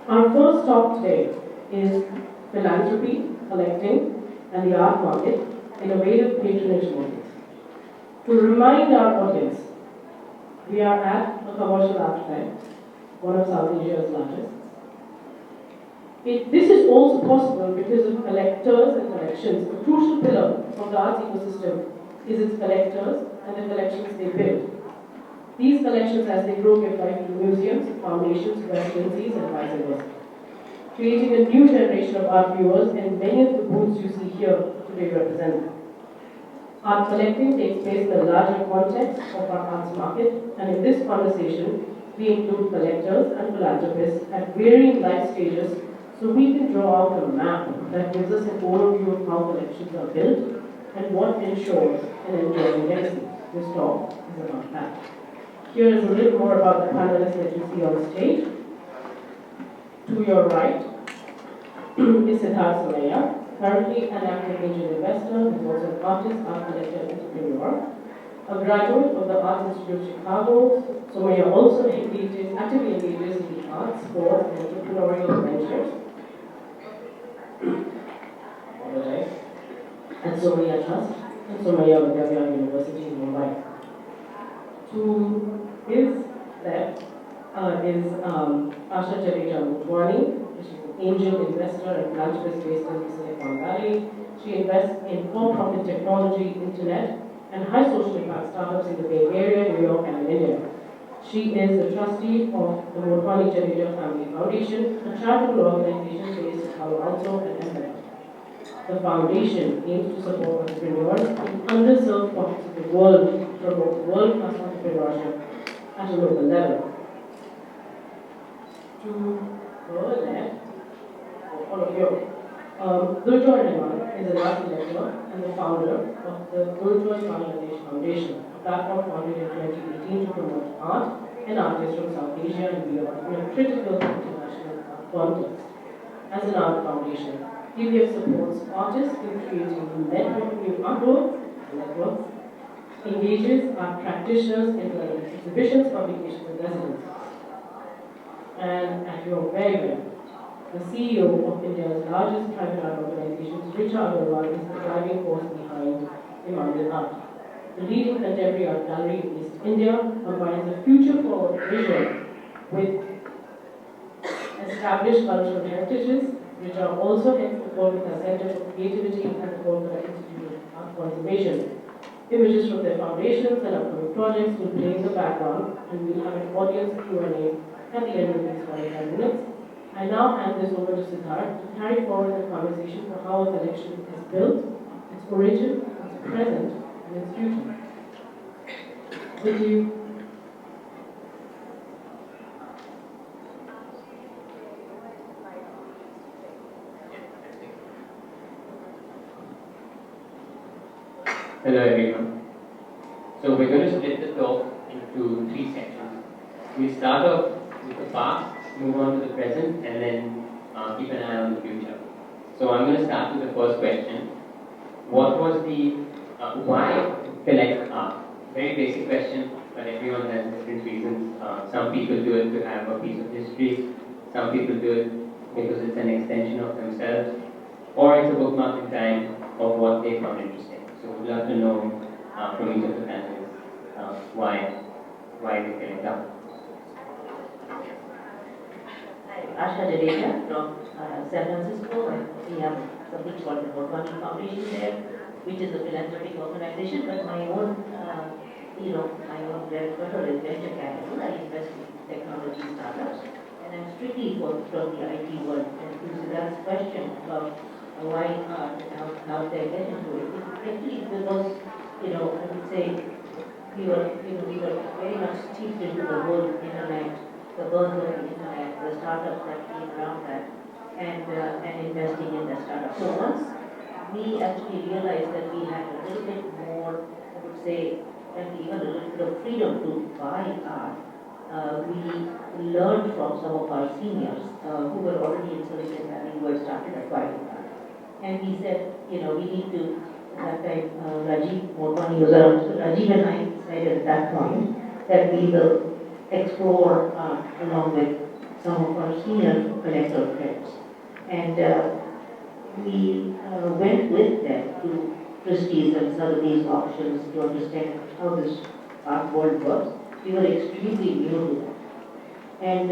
Our first talk today is Philanthropy, Collecting, and the Art Market, Innovative Patronage Models. To remind our audience, we are at a commercial art fair, one of South Asia's largest. This is also possible because of collectors and collections. A crucial pillar of the arts ecosystem is its collectors and the collections they build. These collections, as they grow, give life to museums, foundations, residencies, and vice versa, creating a new generation of art viewers, and many of the booths you see here today represent them. Art collecting takes place in the larger context of our arts market, and in this conversation, we include collectors and philanthropists at varying life stages so we can draw out a map that gives us an overview of how collections are built and what ensures an enduring legacy. This talk is about that. Here is a little more about the panelists that you see on stage. To your right is Siddharth Somaiya, currently an active angel investor, who is also an artist, art collector, and entrepreneur. A graduate of the Arts Institute of Chicago, Somaiya also actively engages in the arts, sports, and entrepreneurial ventures. At Somaiya Trust and Somaiya Vidyavihar University in Mumbai. To his left is Asha Jadeja Motwani. She's an angel investor and philanthropist based in Silicon Valley. She invests in for-profit technology, internet, and high social impact startups in the Bay Area, New York, and in India. She is a trustee of the Motwani Jadeja Family Foundation, a charitable organization based in Palo Alto and Denver. The foundation aims to support entrepreneurs in underserved pockets of the world to promote world-class entrepreneurship at a local level. To her left, all of you, Durjoy Rahman is an art collector and the founder of the Durjoy Foundation, a platform founded in 2018 to promote art and artists from South Asia and beyond in a critical international context. As an art foundation, IAF supports artists in creating new networks, engages art practitioners in the exhibitions, publications, and residencies. And at your very left, the CEO of India's largest private art organization, Richa Agarwal, is the driving force behind Reimagining art. The leading contemporary art gallery in East India combines a future-forward vision with established cultural heritages. Richa also heads the Kolkata Center for Creativity and the Kolkata Institute of Art Conservation. Images from their foundations and upcoming projects will play in the background, and we'll have an audience Q&A at the end of these 45 minutes. I now hand this over to Siddharth to carry forward the conversation for how a collection is built, its origin, its present, and its future. Would you? Hello everyone. So we're going to split the talk into three sections. We start off with the past, move on to the present, and then keep an eye on the future. So I'm going to start with the first question. What was the, why collect art? Very basic question, but everyone has different reasons. Some people do it to have a piece of history, some people do it because it's an extension of themselves, or it's a bookmark in time of what they found interesting. So we'd love to know from each of the panelists why they collect art. Asha Jadeja from San Francisco, and we have something called the Motwani Foundation there, which is a philanthropic organization, but my own, my own bread and butter is venture capital. I invest in technology startups, and I'm strictly from the IT world. And to Siddharth's question about why art and how they get into it, actually because, I would say, we were very much steeped into the whole internet, the birth of the internet, the startups that came around that, and investing in the startups. So once we actually realized that we had a little bit more, I would say, and even a little bit of freedom to buy art, we learned from some of our seniors who were already in Silicon Valley, who had started acquiring art. And we said, we need to, at that time, Rajiv Motwani was around, so Rajiv and I decided at that point that we will explore art along with some of our senior collector friends. And we went with them to Christie's and Sotheby's auctions to understand how this art world works. We were extremely new to that. And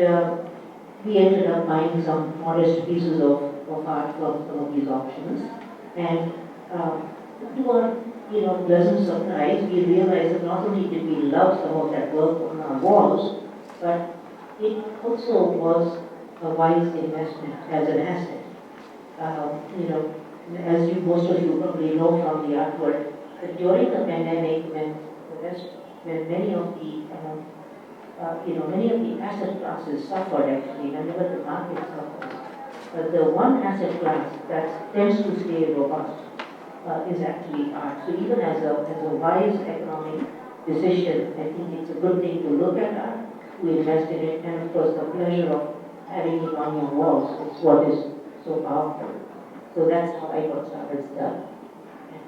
we ended up buying some modest pieces of art from some of these auctions. And to our pleasant surprise, we realized that not only did we love some of that work on our walls, but it also was a wise investment as an asset. As most of you probably know from the art world, that during the pandemic, when many of the asset classes suffered actually, whenever the market suffers, the one asset class that tends to stay robust is actually art. So even as a wise economic decision, I think it's a good thing to look at art, to invest in it, and of course the pleasure of having it on your walls is what is so powerful. So that's how I got started stuff.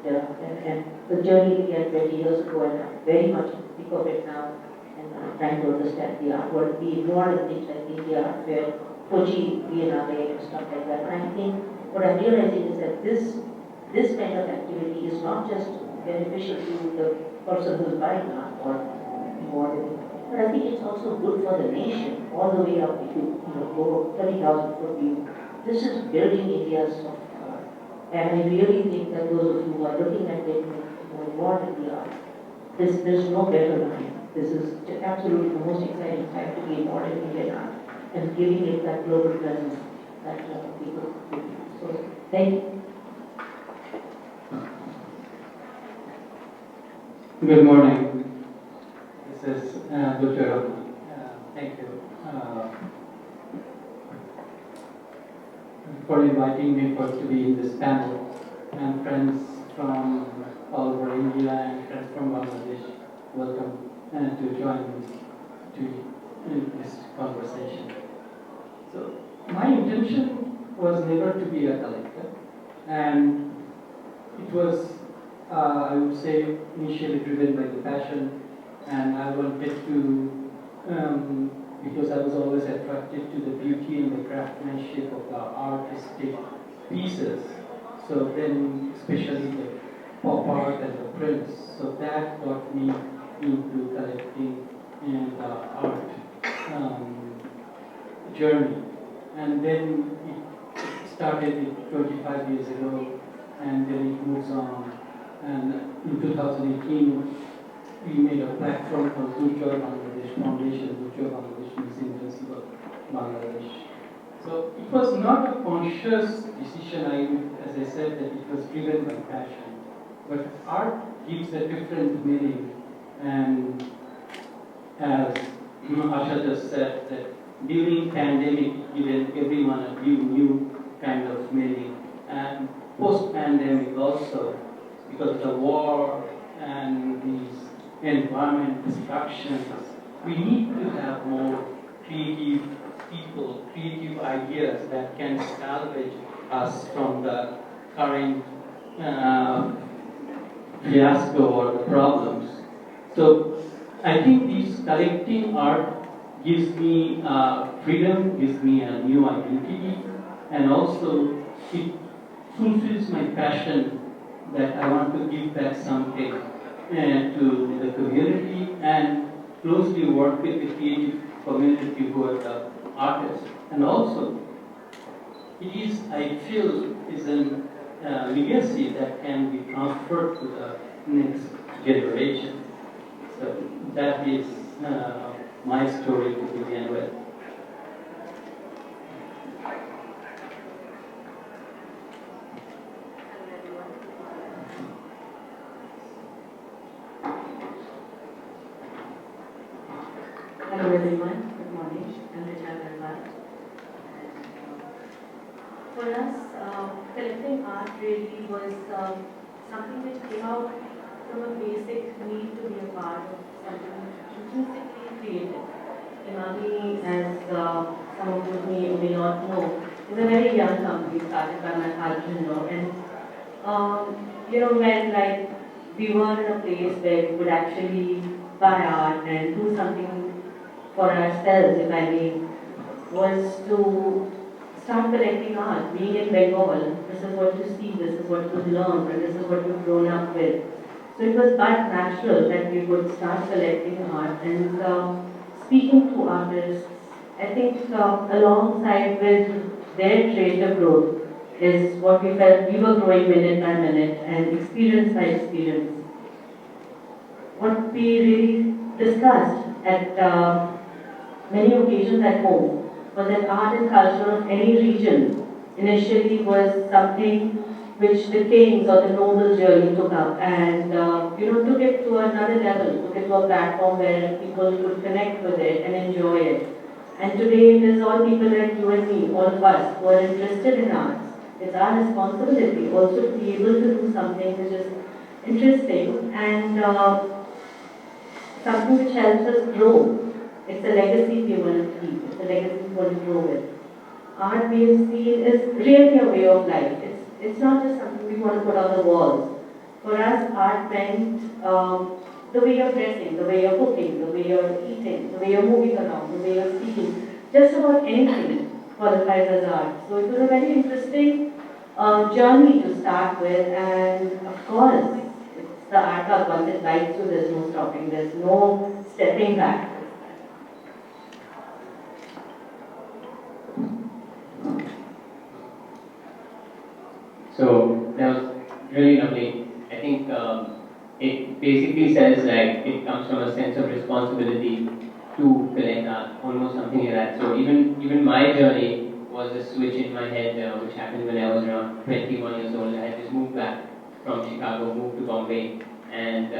And the journey began 20 years ago, and I'm very much in the thick of it now, and I'm trying to understand the art world, be involved in things like India Art Fair, Kochi, Biennale, and stuff like that. And I think what I'm realizing is that this kind of activity is not just beneficial to the person who's buying art or involved in it, but I think it's also good for the nation, all the way up to go 30,000 foot view. This is building India's soft power. And I really think that those of you who are looking at it involved in the art, there's no better line. This is absolutely the most exciting time to be involved in Indian art and giving it that global presence that people give. So, thank you. Good morning. This is Durjoy. Thank you for inviting me to be in this panel. And friends from all over India and friends from Bangladesh, welcome to join me in this conversation. So my intention was never to be a collector, and it was I would say initially driven by the passion, and I wanted to, because I was always attracted to the beauty and the craftsmanship of the artistic pieces. So then, especially the pop art and the prints. So that got me into collecting and the art journey. And then it started 25 years ago, and then it moves on. And in 2018, we made a platform called Durjoy Bangladesh Foundation, Durjoy Bangladesh Museum Festival, Bangladesh. So it was not a conscious decision, as I said, that it was driven by passion. But art gives a different meaning. And as Asha just said, that during pandemic, given everyone a new kind of meaning. And post-pandemic also, because of the war and these environment destructions, we need to have more creative people, creative ideas that can salvage us from the current fiasco or the problems. So I think this collecting art gives me freedom, gives me a new identity, and also it fulfills my passion that I want to give back something to the community and closely work with the creative community who are the artists. And also, it is, I feel, is a legacy that can be transferred to the next generation. So that is my story to begin with. Hello everyone, good morning. I'm Richa Agarwal. For us, collecting art really was something which came out from a basic need to be a part of something intrinsically creative. Imami, as some of you may not know, is a very young company started by my father-in-law. And when we were in a place where we could actually buy art and do something for ourselves, if I may was to start collecting art. Being in Bengal, this is what you see, this is what you learn, and this is what you've grown up with. So it was but natural that we would start collecting art and speaking to artists. I think alongside with their creative growth is what we felt we were growing minute by minute and experience by experience. What we really discussed at many occasions at home was that art and culture of any region initially was something which the kings or the nobles really took up and took it to another level, took it to a platform where people could connect with it and enjoy it. And today it is all people like you and me, all of us who are interested in arts. It's our responsibility also to be able to do something which is interesting and something which helps us grow. It's a legacy we want to keep. It's a legacy we want to grow with. Art we have seen is really a way of life. It's not just something we want to put on the walls. For us, art meant the way you're dressing, the way you're cooking, the way you're eating, the way you're moving around, the way you're speaking. Just about anything qualifies as art. So it was a very interesting journey to start with, and of course, it's the art of once it lights you, there's no stopping, there's no stepping back. So that was really lovely. I think it basically says like it comes from a sense of responsibility to collect art, almost something like that. So even my journey was a switch in my head, which happened when I was around 21 years old. I had just moved back from Chicago, moved to Bombay, and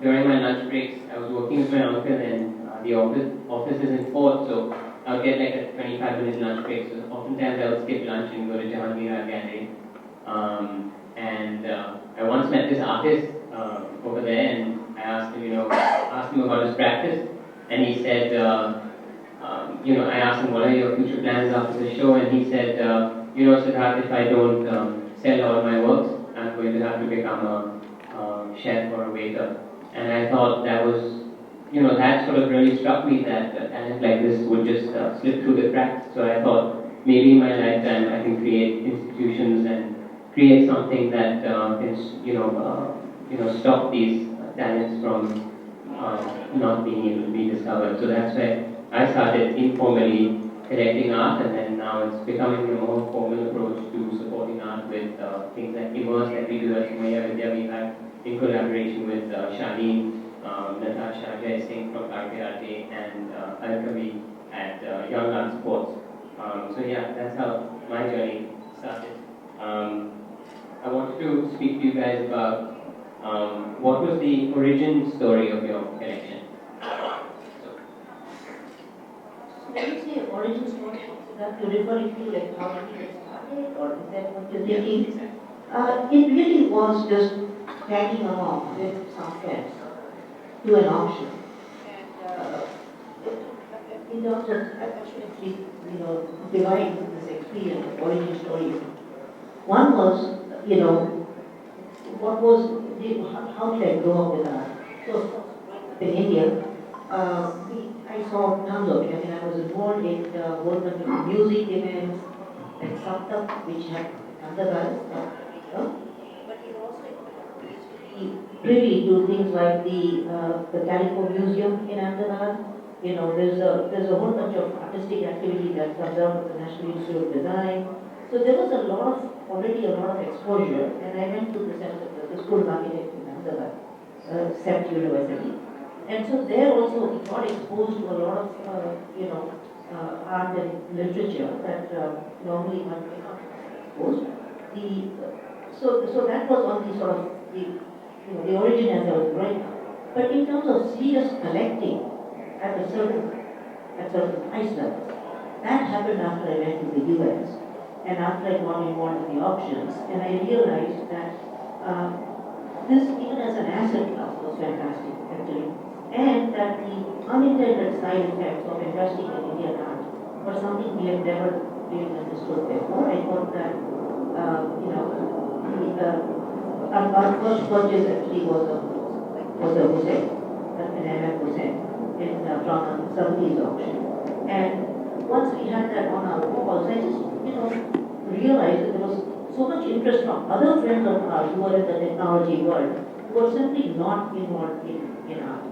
during my lunch breaks, I was working with my uncle, and the office is in Fort, so I would get like a 25-minute lunch break. So oftentimes I would skip lunch and go to Jahangir Art Gallery. I once met this artist over there, and I asked him about his practice, and he said, I asked him, what are your future plans after the show, and he said, Siddharth, if I don't sell all my works, I'm going to have to become a chef or a waiter. And I thought that was, that sort of really struck me, that a talent like this would just slip through the cracks. So I thought, maybe in my lifetime I can create institutions and create something that can, stop these talents from not being able to be discovered. So that's where I started informally collecting art, and then now it's becoming a more formal approach to supporting art with things like Immerse that we do at Somaiya Vidya. We have in collaboration with Shani, Natasha, Jai Singh from Karate Arte, and Alkavi at Young Art Sports. So yeah, that's how my journey started. I wanted to speak to you guys about what was the origin story of your collection. When you say origin story, that you're referring to like how did it started, or is that what you're thinking? It really was just tagging along with some friends to an auction. And in terms of, I should actually, divide this experience of origin story. One was, how did I grow up with art? So, in India, I saw tons of it. I mean, I was involved in the whole bunch of music events, like Saptak, which had Agarwal, but it also used to be privy to things like the Calico Museum in Ahmedabad. There's a whole bunch of artistic activity that comes out of the National Institute of Design. So there was already a lot of exposure, and I went to the School of Architecture in Ahmedabad, CEPT University. And so there also we got exposed to a lot of, art and literature that normally one cannot expose. So that was on the sort of the origin as I was growing up. But in terms of serious collecting at certain price levels, that happened after I went to the US and after I got involved in the auctions, and I realized that this, even as an asset class, was fantastic actually. And that the unintended side effects of investing in Indian art were something we had never really understood before. I thought that, our first purchase actually was a Hussein, an IAF Hussein, from a Saudis auction. And once we had that on our walls, I just, realized that there was so much interest from other friends of ours who were in the technology world, who were simply not involved in art.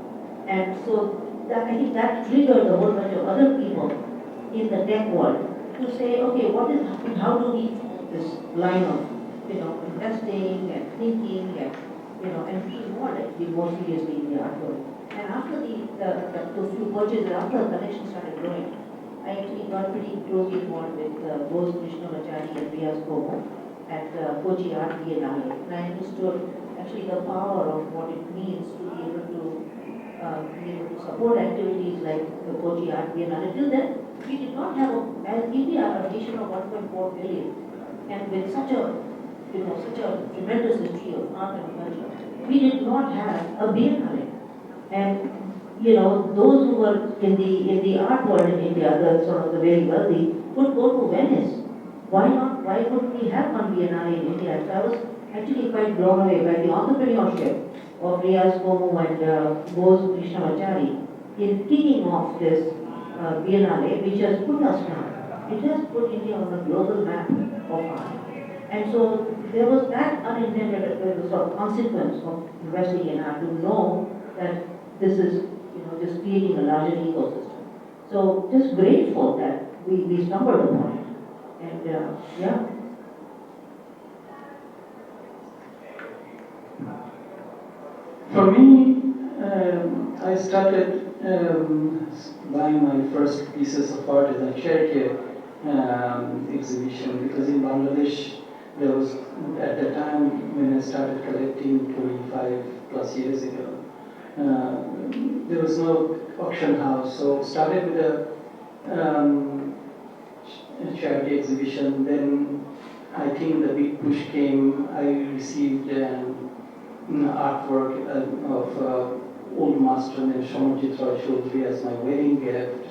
And so that, I think that triggered a whole bunch of other people in the tech world to say, okay, how do we this line of, investing and thinking and be involved actually more seriously in the art world. And after those few purchases, after the collection started growing, I actually got pretty closely involved with Bose Krishnamachari and Riaz Komo at Kochi Art Biennale. And I understood actually the power of what it means to be able to support activities like the Kochi Art Biennale. Till then, we did not have, as India, a nation of 1.4 billion, and with such a tremendous history of art and culture, we did not have a biennale. And those who were in the art world in India, the sort of the very wealthy, would go to Venice. Why not? Why couldn't we have one biennale in India? So I was actually quite blown away by the entrepreneurship of Riaz Komu and Bose Krishnamachari in kicking off this biennale, which has put us now. It has put India on the global map of art. And so there was that unintended sort of consequence of investing in art, to know that this is just creating a larger ecosystem. So just grateful that we stumbled upon it. And yeah. For me, I started buying my first pieces of art as a charity exhibition, because in Bangladesh, there was, at the time when I started collecting 25 plus years ago, there was no auction house. So started with a charity exhibition. Then I think the big push came. I received artwork of old master named Somajit Roy Chaudhary as my wedding gift.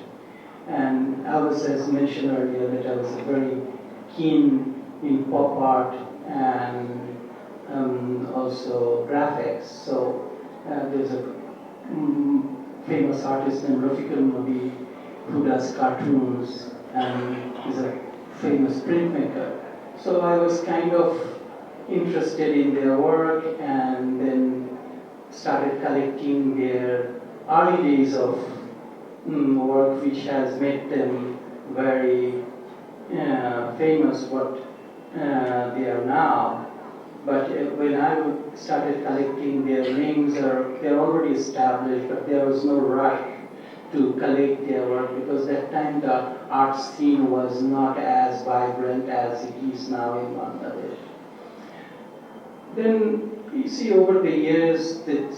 And I was, as mentioned earlier, that I was very keen in pop art and also graphics. So there's a famous artist named Rafiqul Nabi who does cartoons and is a famous printmaker. So I was kind of interested in their work, and then started collecting their early days of work, which has made them very famous what they are now. But when I started collecting their rings, they're already established, but there was no rush to collect their work, because that time the art scene was not as vibrant as it is now in Bangladesh. Then you see over the years that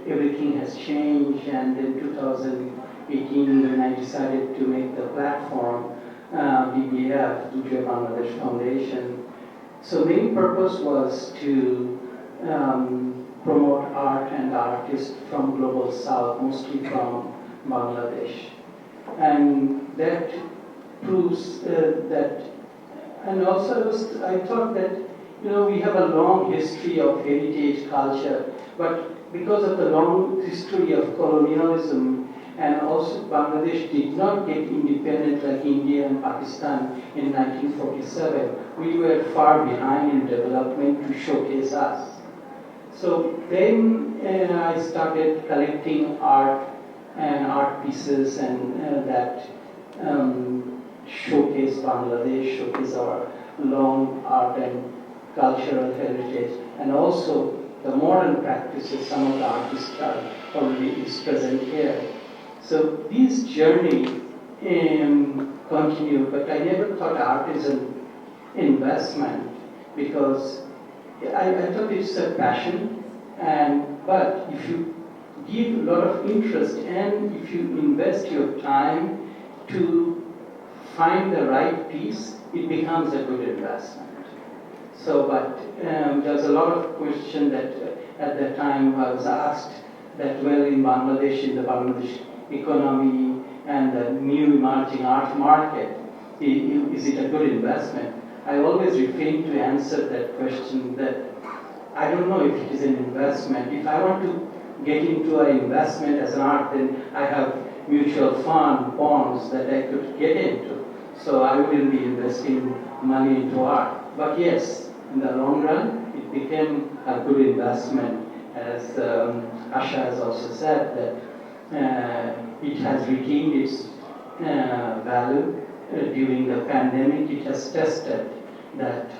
everything has changed, and in 2018 when I decided to make the platform, BBF, Durjoy Bangladesh Foundation. So main purpose was to promote art and artists from global south, mostly from Bangladesh. And that proves that, and also I thought that, we have a long history of heritage culture, but because of the long history of colonialism, and also Bangladesh did not get independent like India and Pakistan in 1947, we were far behind in development to showcase us. So then I started collecting art and art pieces and that showcase Bangladesh, showcase our long art and cultural heritage, and also the modern practices. Some of the artists are already present here. So this journey continued, but I never thought art is an investment, because I thought it's a passion, but if you give a lot of interest and if you invest your time to find the right piece, it becomes a good investment. So, but there's a lot of question that at that time I was asked that, well, in Bangladesh, in the Bangladesh economy and the new emerging art market, is it a good investment? I always refrain to answer that question, that I don't know if it is an investment. If I want to get into an investment as an art, then I have mutual fund, bonds that I could get into. So I wouldn't be investing money into art. But yes, in the long run, it became a good investment. As Asha has also said, that it has retained its value during the pandemic. It has tested that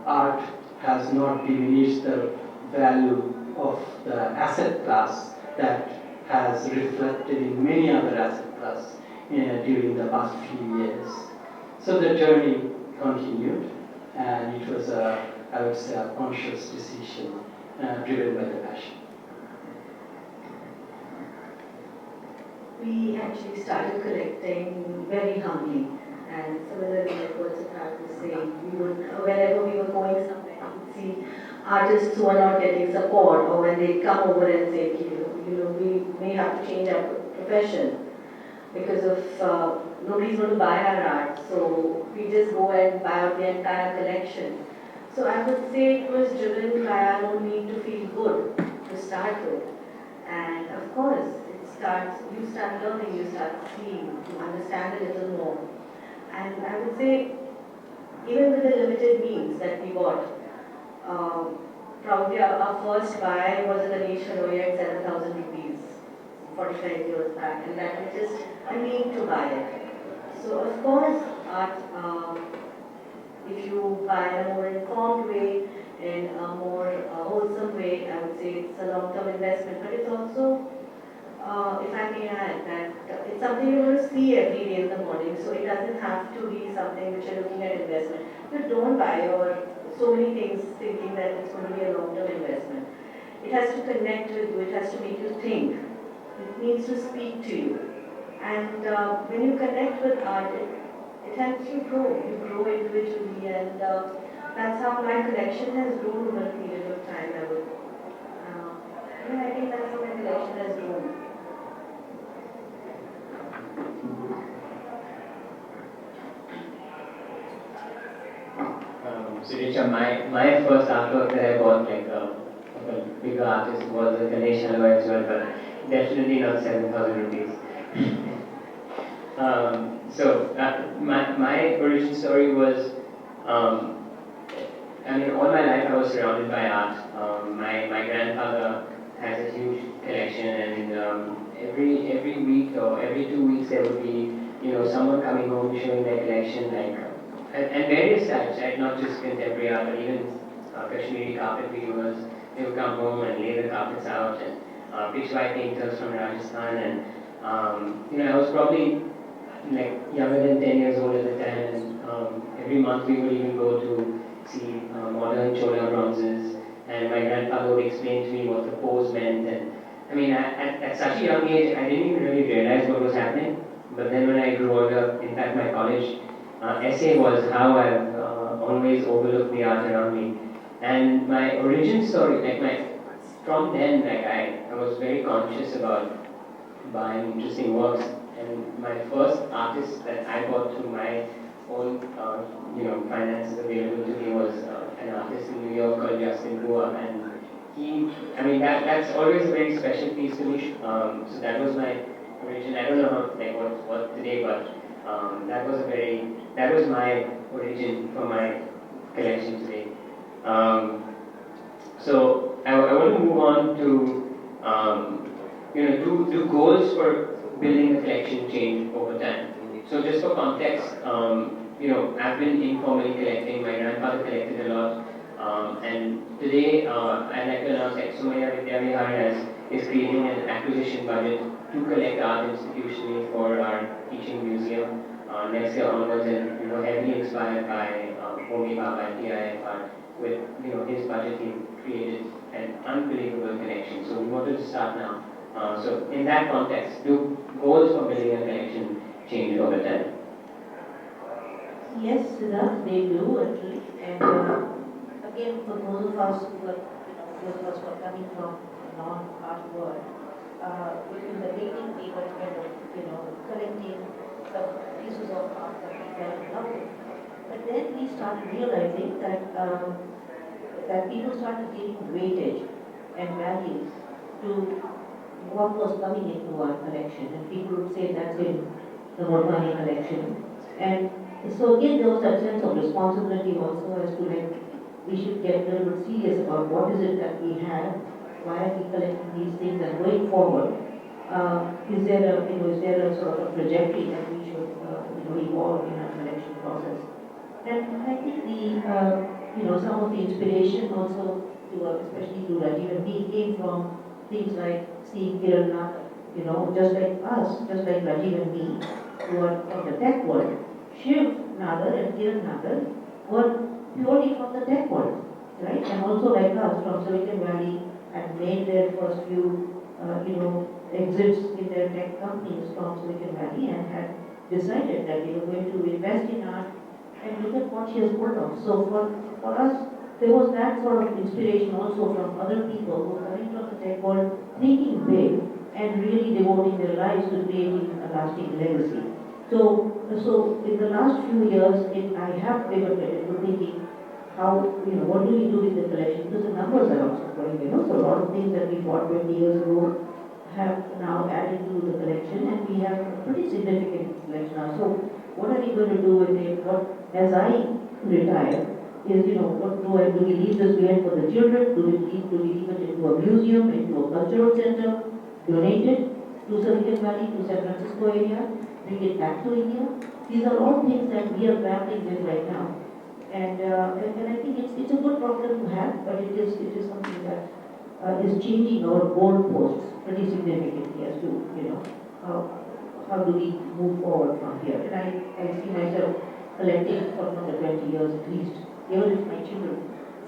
art has not diminished the value of the asset class that has reflected in many other asset classes during the past few years. So the journey continued, and it was I would say, a conscious decision driven by the passion. We actually started collecting very humbly, and similarly like what Siddharth was saying, we would, whenever we were going somewhere, we would see artists who are not getting support, or when they come over and say, we may have to change our profession because of nobody's going to buy our art, so we just go and buy out the entire collection. So I would say it was driven by our own need to feel good to start with, and of course, you start learning, you start seeing, you understand a little more. And I would say, even with the limited means that we got, probably our first buy was a Ganesha Roya at 7,000 rupees, 45 years back, and that was just a need to buy it. So of course, art, if you buy in a more informed way, in a more wholesome way, I would say it's a long-term investment, but it's also if I may add, that it's something you're going to see every day in the morning, so it doesn't have to be something which you're looking at investment. You don't buy so many things thinking that it's going to be a long-term investment. It has to connect with you, it has to make you think, it needs to speak to you. And when you connect with art, it helps you grow. You grow individually, and that's how my collection has grown over a period of time. I think that's how my collection has grown. So Richa, my first artwork that I bought, like of a bigger artist, was a Ganesh Halwa as well, but definitely not 7,000 rupees. My origin story was, I mean, all my life I was surrounded by art. My grandfather has a huge collection, and every week or every 2 weeks there would be, someone coming home showing their collection, like. And various types, right? Not just contemporary art, but even Kashmiri carpet weavers. They would come home and lay the carpets out, and pitchwhite painters from Rajasthan. And I was probably like younger than 10 years old at the time. And every month we would even go to see modern Chola bronzes. And my grandfather would explain to me what the pose meant. And I mean, at such a young age, I didn't even really realize what was happening. But then when I grew older, in fact, my college essay was how I've always overlooked the art around me. And my origin story, from then, I was very conscious about buying interesting works. And my first artist that I bought through my own, finances available to me was an artist in New York called Justin Brewer. And that's always a very special piece to me. So that was my origin. I don't know how, what today, but that was my origin for my collection today. So I want to move on to, do goals for building a collection change over time. So just for context, I've been informally collecting. My grandfather collected a lot. And today, I'd like to announce that Somaiya is creating an acquisition budget to collect art institutionally for our teaching museum next year onwards, and heavily inspired by Homi Baba and IAF. With his budget, he created an unbelievable connection. So we wanted to start now. So in that context, do goals for building a connection change over time? Yes, Siddharth, they do at least. And again, for those of us who are coming from non-art world, in the beginning we were kind of, collecting some pieces of art that we fell in love with. But then we started realizing that people started giving weightage and value to what was coming into our collection, and people would say that's in the Motwani collection. And so again, there was that sense of responsibility also as to like, we should get a little bit serious about what is it that we have, why are we collecting these things, and going forward, is there a sort of a trajectory that we should evolve in our collection process? And I think some of the inspiration also especially to Rajiv and me came from things like seeing Kiran Nath, just like us, just like Rajiv and me, who are from the tech world. Shiv Nagar and Kiran Nagar were purely from the tech world, right? And also like us from Silicon Valley and made their first few, exits in their tech companies from Silicon Valley and had decided that they were going to invest in art and look at what she has put on. So for us, there was that sort of inspiration also from other people who are coming from the tech world, thinking big and really devoting their lives to creating a lasting legacy. So in the last few years, I have pivoted into thinking how, what do we do with the collection? Because the numbers are also growing, So a lot of things that we bought 20 years ago have now added to the collection, and we have a pretty significant collection now. So what are we going to do with it? As I retire, is, what do we leave this behind for the children? Do we leave it into a museum, into a cultural center, donate it to Silicon Valley, to San Francisco area, bring it back to India? These are all things that we are grappling with right now. And I think it's a good problem to have, but it is something that is changing our goalposts pretty significantly as to, how do we move forward from here. And I see myself collecting for another 20 years at least. Even if my children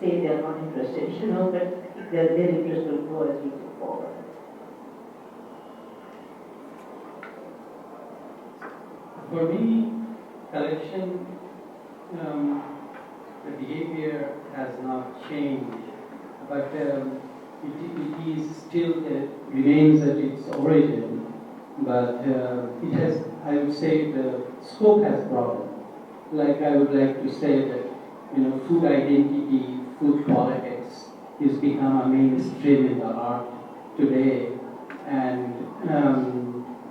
say they are not interested, but their interest will grow as we go forward. For me, collection, the behavior has not changed, but it is still remains at its origin, but it has, I would say, the scope has broadened. Like I would like to say that, food identity, food politics is become a mainstream in the art today, and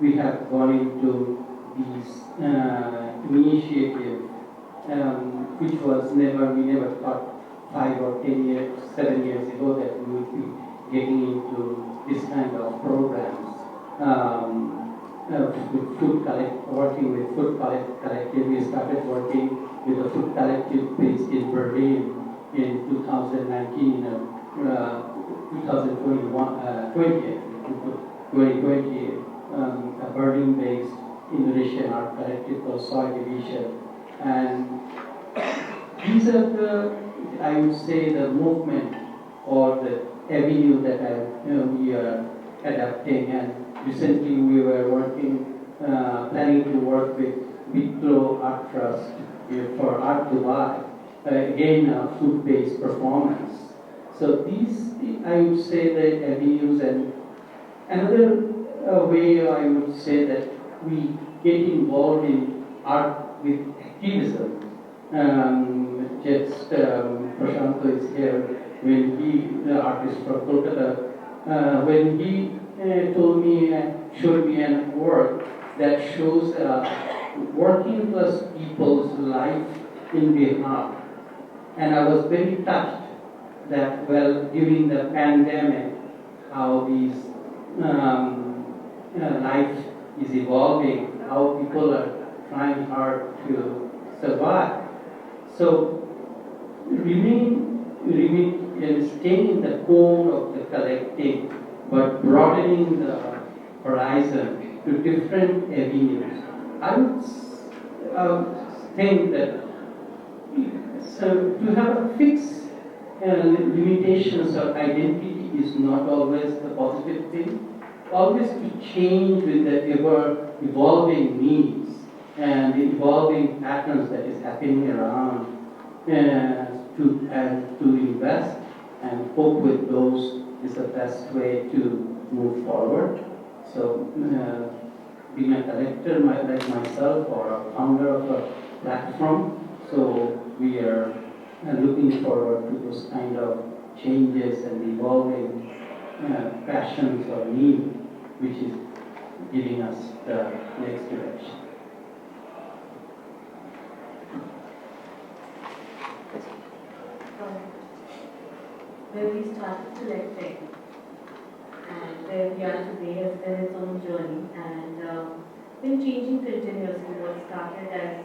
we have gone into these initiative, which was we never thought 5 or 10 years, 7 years ago that we would be getting into this kind of programs. Working with food collective, we started working with a food collective based in Berlin in 2019, 2020, a Berlin-based Indonesian art collective called Soy Division. And these are I would say, the movement or the avenue that we are adapting. And recently we were planning to work with Vitro Art Trust for Art Dubai, again a food-based performance. So these, I would say, the avenues. And another way I would say that we get involved in art with activism. Prashanto is here. When the artist from Kolkata, when he showed me an work that shows working class people's life in Bihar. And I was very touched that, during the pandemic, how these life is evolving, how people are trying hard to survive. So, staying in the core of the collecting, but broadening the horizon to different avenues. I would think that to have a fixed limitations or identity is not always the positive thing. Always to change with the ever evolving needs and the evolving patterns that is happening around, to invest and cope with those is the best way to move forward. So, being a collector like myself or a founder of a platform, so we are looking forward to those kind of changes and evolving passions or needs which is giving us the next direction. Where we started collecting and where we are today has been its own journey and been changing continuously. What started as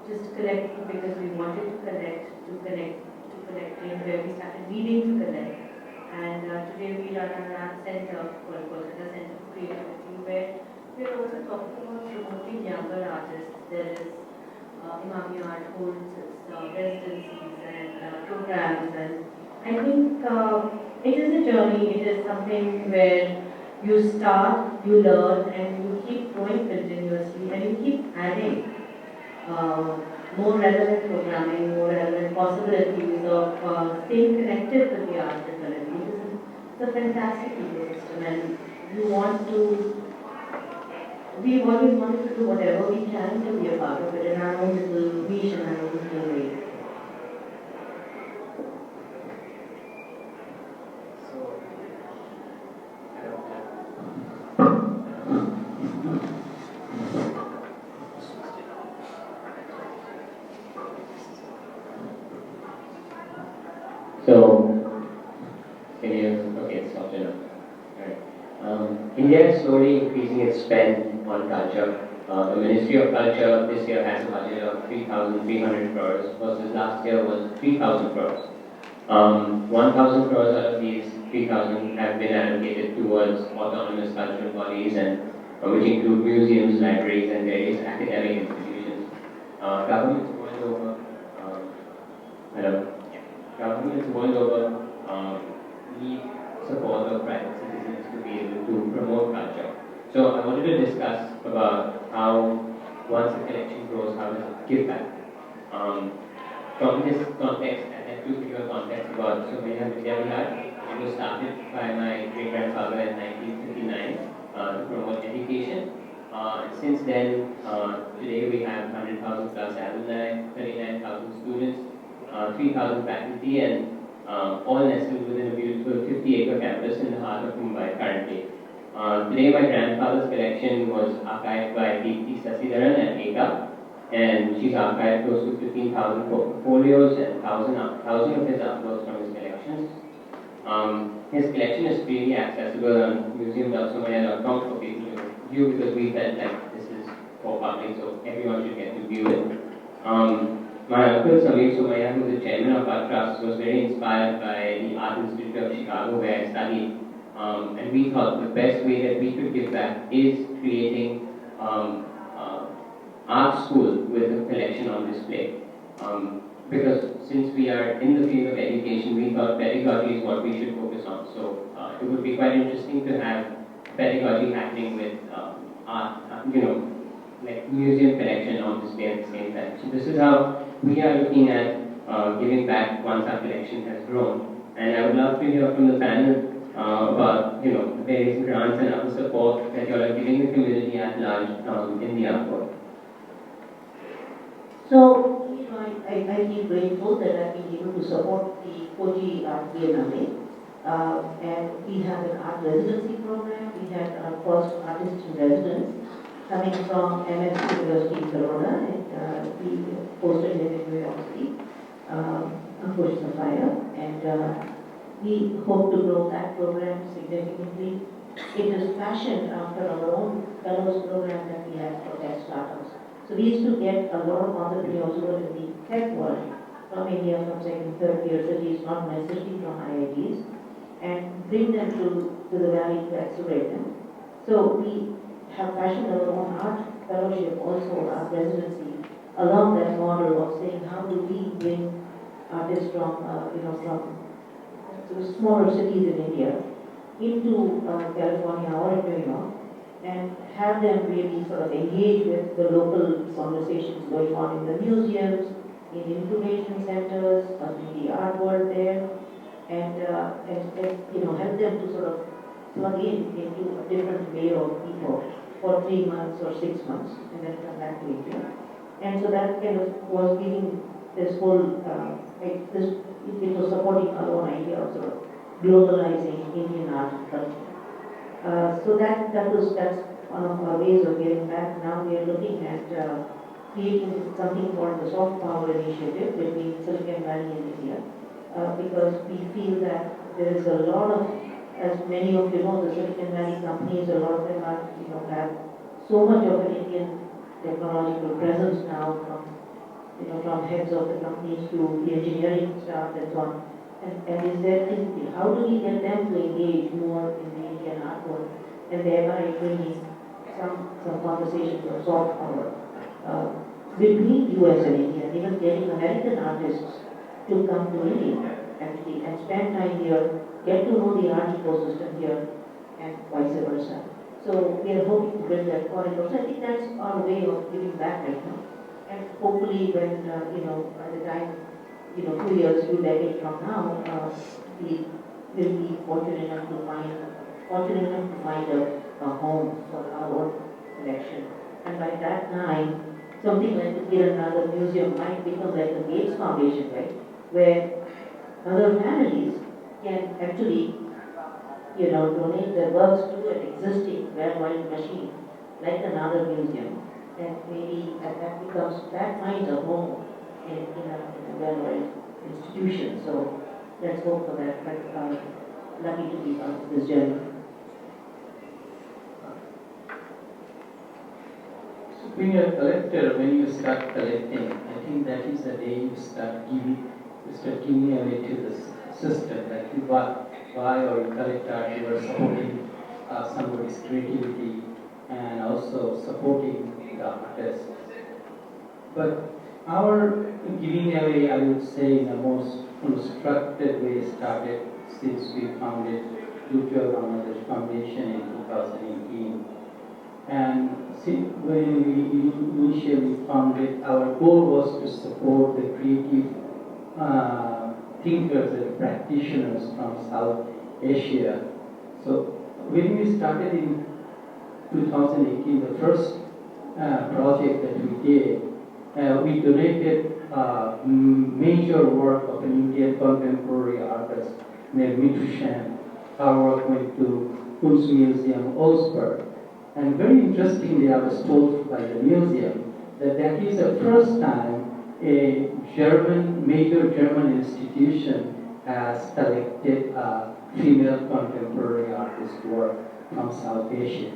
just collecting because we wanted to collect, to collecting, where we started reading to collect. And today we run an art center called Kolkata Center for Creativity, where we are also talking about promoting younger artists. There is Imami Art holds its residencies and programs, and I think it is a journey. It is something where you start, you learn, and you keep growing continuously, and you keep adding more relevant programming, more relevant possibilities of staying connected with the art fraternity. It's a fantastic ecosystem, and we've always wanted to do whatever we can to be a part of it in our own little niche and our own little way. Okay, stop enough. Alright. India is slowly increasing its spend on culture. The Ministry of Culture this year has a budget of 3,300 crores versus last year was 3,000 crores. 1,000 crores out of these 3,000 have been allocated towards autonomous cultural bodies and which include museums, libraries, and various academic institutions. Governments world over, governments world over need support of private citizens to be able to promote culture. So I wanted to discuss about how once a collection grows, how does it give back? From this context, I have to give a context about Somaiya Vidya Vihar. It was started by my great-grandfather in 1959 to promote education. Since then, today we have 100,000 plus alumni, 39,000 students, 3,000 faculty, and all nestled within a beautiful 50-acre campus in the heart of Mumbai currently. Today, my grandfather's collection was archived by Deepthi Sasidharan at Eka, and she's archived close to 15,000 portfolios and 1,000 of his artworks from his collections. His collection is freely accessible on museum.somaiya.com for people to view because we felt like this is for public, so everyone should get to view it. My uncle Siddharth Somaiya, who is the chairman of our trust, was very inspired by the Art Institute of Chicago where I studied. And we thought the best way that we could give back is creating art school with a collection on display. Because since we are in the field of education, we thought pedagogy is what we should focus on. So it would be quite interesting to have pedagogy happening with art, like museum collection on display at the same time. So this is how we are looking at giving back once our collection has grown. And I would love to hear from the panel about the various grants and other support that you all are giving the community at large in the art world. So, I feel grateful that I've been able to support the Koji Art Biennale. And we have an art residency program. We had our first artist in residence coming from MSc University in Corona, and we hosted him in New York City, Asha Jadeja, and we hope to grow that program significantly. It is fashioned after our own fellows program that we have for tech startups. So we used to get a lot of entrepreneurs who are in the tech world from India, from second, third tier cities, not necessarily from IITs, and bring them to the valley to accelerate them. So we have fashioned our own art fellowship, also our residency, along that model of saying how do we bring artists from from smaller cities in India into California or in New York, and have them really sort of engage with the local conversations going on in the museums, in incubation centers, in the art world there, and help them to sort of plug in into a different way of people for 3 months or 6 months, and then come back to India. And so that kind of was giving this whole, it was supporting our own idea of sort of globalizing Indian art culture. That's one of our ways of giving back. Now we are looking at creating something called the soft power initiative between Silicon Valley and India, because we feel that there is a lot of, as many of you know, the Silicon Valley companies, a lot of them are, have so much of an Indian technological presence now, from heads of the companies to the engineering staff and so on. And is there, how do we get them to engage more in the Indian art world, and thereby bringing some conversations of soft power between US and India, and even getting American artists to come to India actually and spend time here, get to know the art ecosystem here, and vice versa. So we are hoping to build that corridor. So I think that's our way of giving back right now. And hopefully when, by the time, 2 years, 2 decades from now, we will be fortunate enough to find a home for our own collection. And by that time, something like the Kirannagar Museum might become like a Gates Foundation, right? Where other families can actually, donate their works to an existing well-oiled machine, like another museum. And maybe that finds a home in a well-oiled institution. So let's hope for that. But lucky to be part of this journey. So being a collector, when you start collecting, I think that is the day you start giving away to the system. Like you buy or you collect art, you are supporting somebody's creativity and also supporting the artist. But our giving away, I would say, in the most constructed way started since we founded Durjoy Foundation in 2018. And when we initially founded, our goal was to support the creative thinkers and practitioners from South Asia. So when we started in 2018, the first project that we did, we donated major work of an Indian contemporary artist named Mithu Shen. Our work went to Kunstmuseum, Augsburg. And very interestingly, I was told by the museum that is the first time a major German institution has collected female contemporary artist work from South Asia.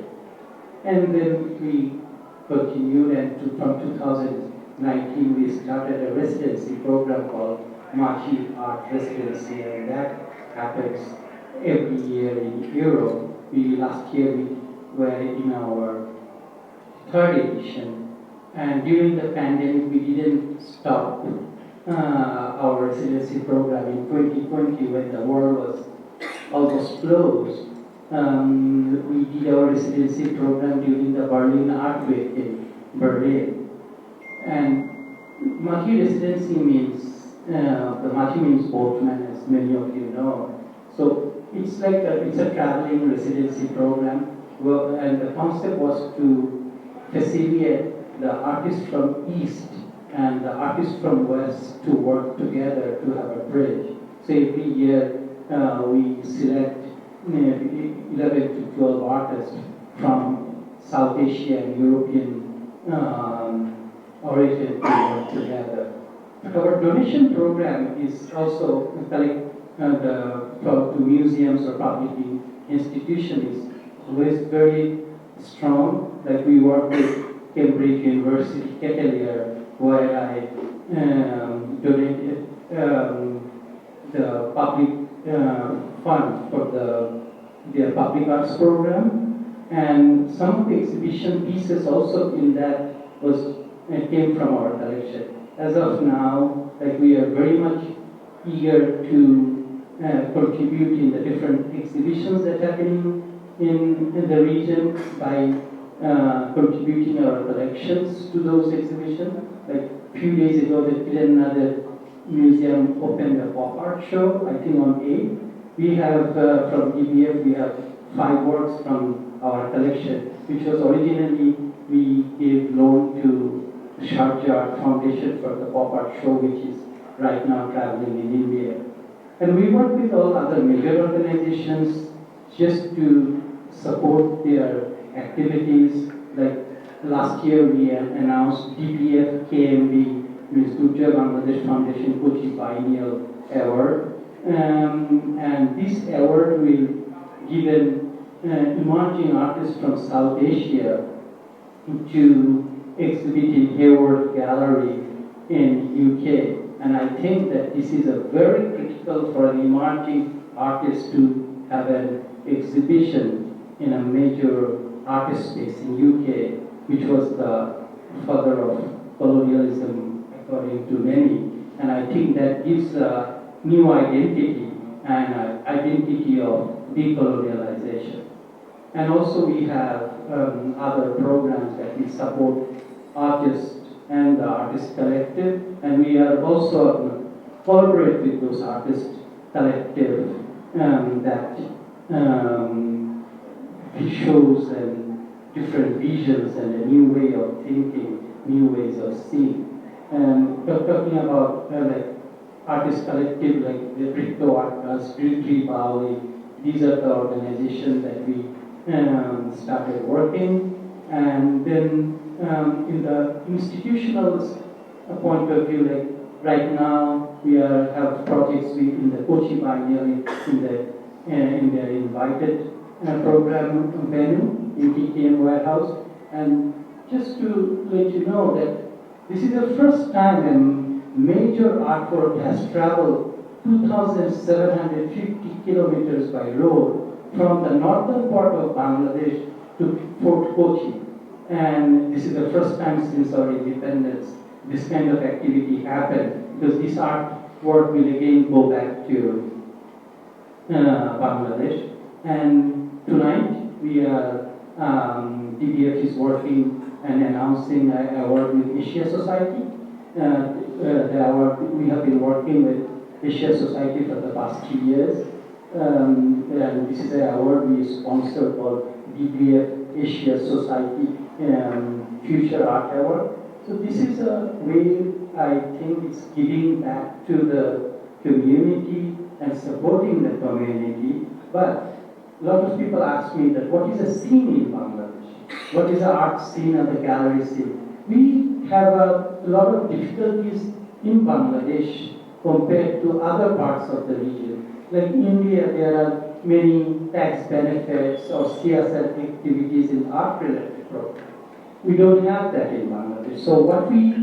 And then we continued, and from 2019 we started a residency program called Machi Art Residency, and that happens every year in Europe. Last year we were in our third edition, and during the pandemic we didn't stop our residency program in 2020 when the world was almost closed. We did our residency program during the Berlin Art Week in Berlin. And Machi residency means, the Machi means boatman, as many of you know. So it's like it's a traveling residency program. Well, and the concept was to facilitate the artists from East and the artists from West to work together to have a bridge. So every year we select 11 to 12 artists from South Asia and European origin to work together. Our donation program is also to museums or public institutions is very strong. Like we work with Cambridge University Ketelier, where I donated the public fund for their public arts program, and some of the exhibition pieces also in that came from our collection. As of now, like we are very much eager to contribute in the different exhibitions that are happening in the region by contributing our collections to those exhibitions. Like a few days ago, the Kirannagar Museum opened a pop art show, I think on 8. We have, from EBF, we have 5 works from our collection, which was originally, we gave loan to Sharjah Art Foundation for the pop art show, which is right now traveling in India. And we work with all other major organizations just to support their activities. Like last year we announced DPF KMB, means Durjoy Bangladesh Foundation Kochi Biennial Award. And this award will given emerging artists from South Asia to exhibit in Hayward Gallery in UK. And I think that this is a very critical for an emerging artist to have an exhibition in a major artist space in UK, which was the father of colonialism according to many. And I think that gives a new identity and identity of decolonialization. And also we have other programs that we support artists and the artist collective, and we are also collaborate with those artist collective that shows and different visions and a new way of thinking, new ways of seeing. And talking about like artist collective like the Crypto Artists, Tree Bali, these are the organizations that we started working. And then in the institutional point of view, like right now we have projects in the Kochi Biennial in the invited program venue in TKM warehouse. And just to let you know that this is the first time a major artwork has traveled 2,750 kilometers by road from the northern part of Bangladesh to Fort Kochi. And this is the first time since our independence this kind of activity happened, because this artwork will again go back to Bangladesh. And tonight we are, DBF is working and announcing an award with Asia Society. The award, we have been working with Asia Society for the past 3 years. And this is an award we sponsored called DBF Asia Society Future Art Award. So this is a way I think it's giving back to the community and supporting the community. But a lot of people ask me that what is a scene in Bangladesh? What is the art scene and the gallery scene? We have a lot of difficulties in Bangladesh compared to other parts of the region. Like India, there are many tax benefits or CSR activities in art-related programs. We don't have that in Bangladesh. So what we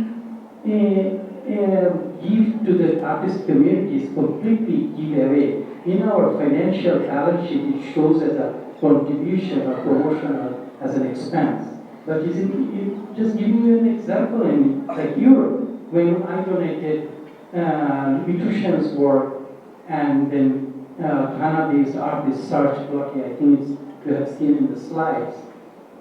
give to the artist community is completely give away. In our financial balance sheet, it shows as a contribution or promotion or as an expense. But just giving you an example, in like Europe, when I donated nutrition's work, and then Ghana-based artist Serge Blocky, I think you have seen in the slides,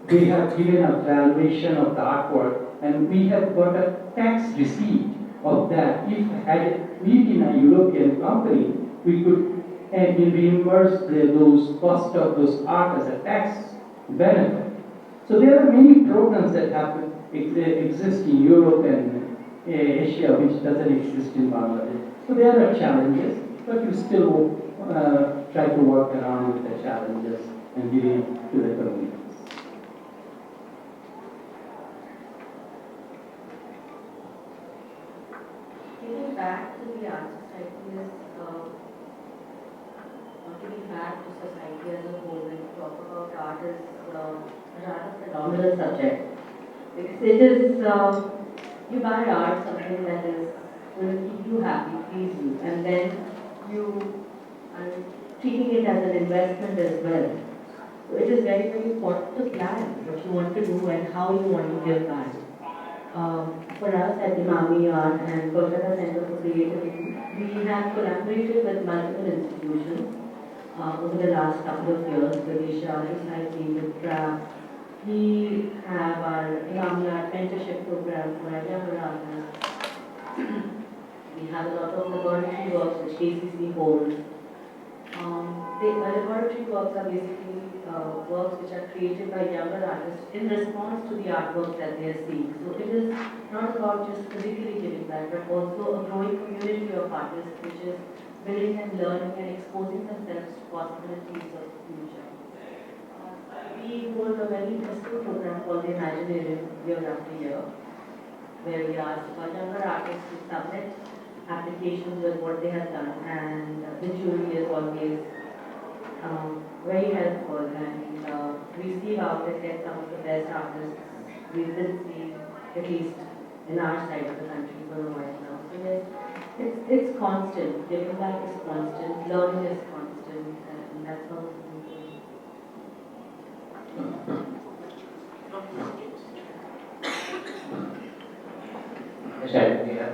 they have given a valuation of the artwork, and we have got a tax receipt of that. If had we been a European company, we could reimburse those cost of those art as a tax benefit. So there are many programs that exist in Europe and Asia, which doesn't exist in Bangladesh. So there are challenges, but you still try to work around with the challenges and give it to the communities. Getting back to the art society is getting back to society as a whole. When you talk about art is rather phenomenal subject, because it is you buy art, something that is will keep you happy, please you, and then you are treating it as an investment as well. So it is very, very important to plan what you want to do and how you want to give back. For us at Imami Art and Kolkata Center for Creativity, we have collaborated with multiple institutions over the last couple of years, with Asia Society, with CRAFT. We have our Imami Art mentorship program for our younger artists. We have a lot of laboratory works which KCC holds. The laboratory works are basically works which are created by younger artists in response to the artworks that they are seeing. So it is not about just physically giving back, but also a growing community of artists which is building and learning and exposing themselves to possibilities of the future. We hold a very interesting program called Reimagining year after year, where we ask our younger artists to submit applications with what they have done, and the jury is always very helpful, and we see how they get some of the best artists we've been seeing, at least in our side of the country for a while now. So it's constant, giving back is constant, learning is constant, and that's how it's been going. Yeah.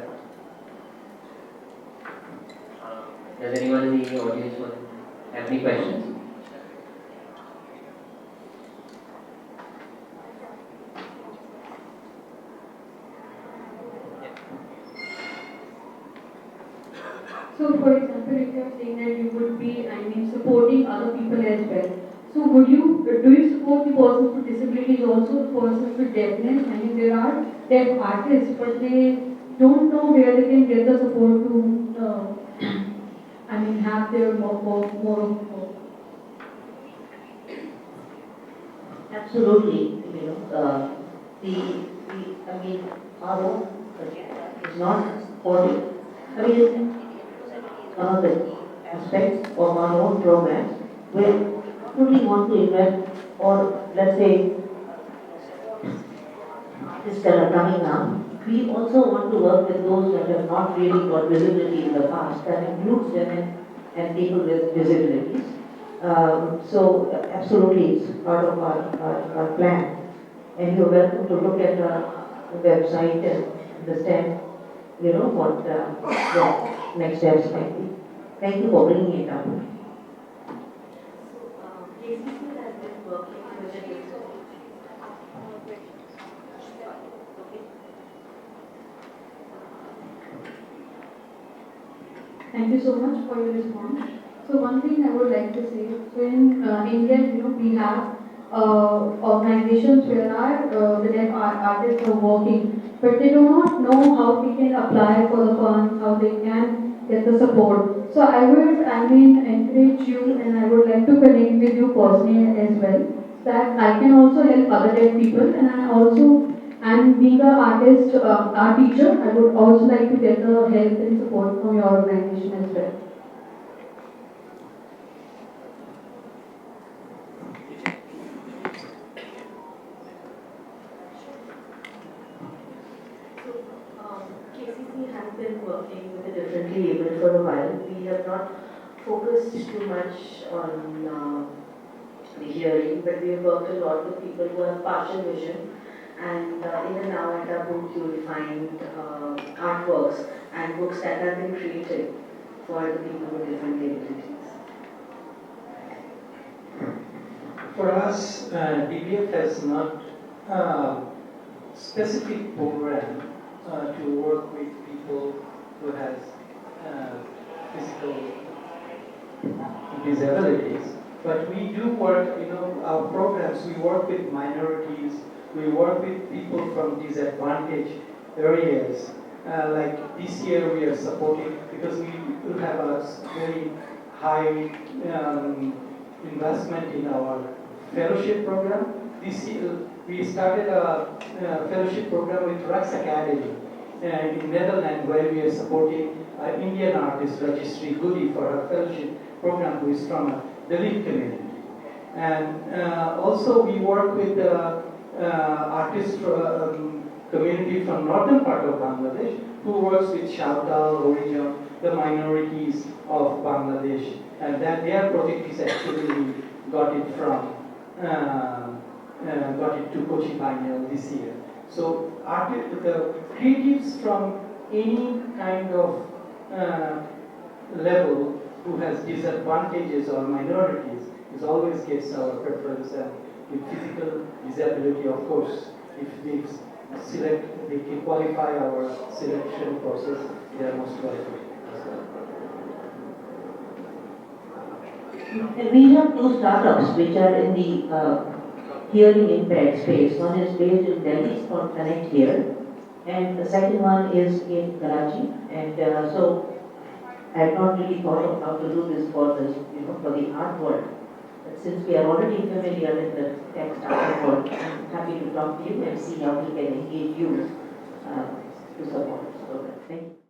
Does anyone in the audience have any questions? So, for example, if you are saying that you would be, supporting other people as well. So, do you support the persons with disabilities also, the persons with deafness? There are deaf artists, but they don't know where they can get the support to, have their more of work. Absolutely, our own is not supporting. One of the aspects of our own programs where we want to invest, or let's say, artists that are coming up, we also want to work with those that have not really got visibility in the past. That includes women and people with disabilities. So absolutely, it's part of our plan. And you're welcome to look at the website and understand, what the next steps might be. Thank you for bringing it up. KCC has been working with the Thank you so much for your response. So one thing I would like to say, so in India, we have organizations where the deaf artists are working, but they do not know how they can apply for the funds, how they can get the support. So I would, encourage you, and I would like to connect with you personally as well, that I can also help other deaf people, and I also, and being an artist, art teacher, I would also like to get the help and support from your organization as well. KCC has been working with the differently able for a while. We have not focused too much on the hearing, but we have worked a lot with people who have partial vision. And even now at our booth, you will find artworks and books that have been created for the people with different abilities. For us, DBF has not specific program to work with people who has physical disabilities. But we do work, our programs, we work with minorities, we work with people from disadvantaged areas. Like this year we are supporting, because we will have a very high investment in our fellowship program. This year we started a fellowship program with Rex Academy in Netherlands, where we are supporting an Indian artist registry Goody for her fellowship program, who is from the Dalit community. And also we work with artist community from northern part of Bangladesh, who works with Shawtal, Origin, the minorities of Bangladesh, and that their project is actually we got it from got it to Kochi Biennial this year. So the creatives from any kind of level who has disadvantages or minorities is always gets our preference, and with physical disability, of course, if they select, they can qualify our selection process, they are most qualified as well. And we have two startups which are in the hearing impaired space. One is based in Delhi, it's called Connect Here, and the second one is in Karachi. And so I had not really thought of how to do this for this, for the art world. but since we are already familiar with the text Agarwal, I'm happy to talk to you and see how we can engage you to support this program. Thank you.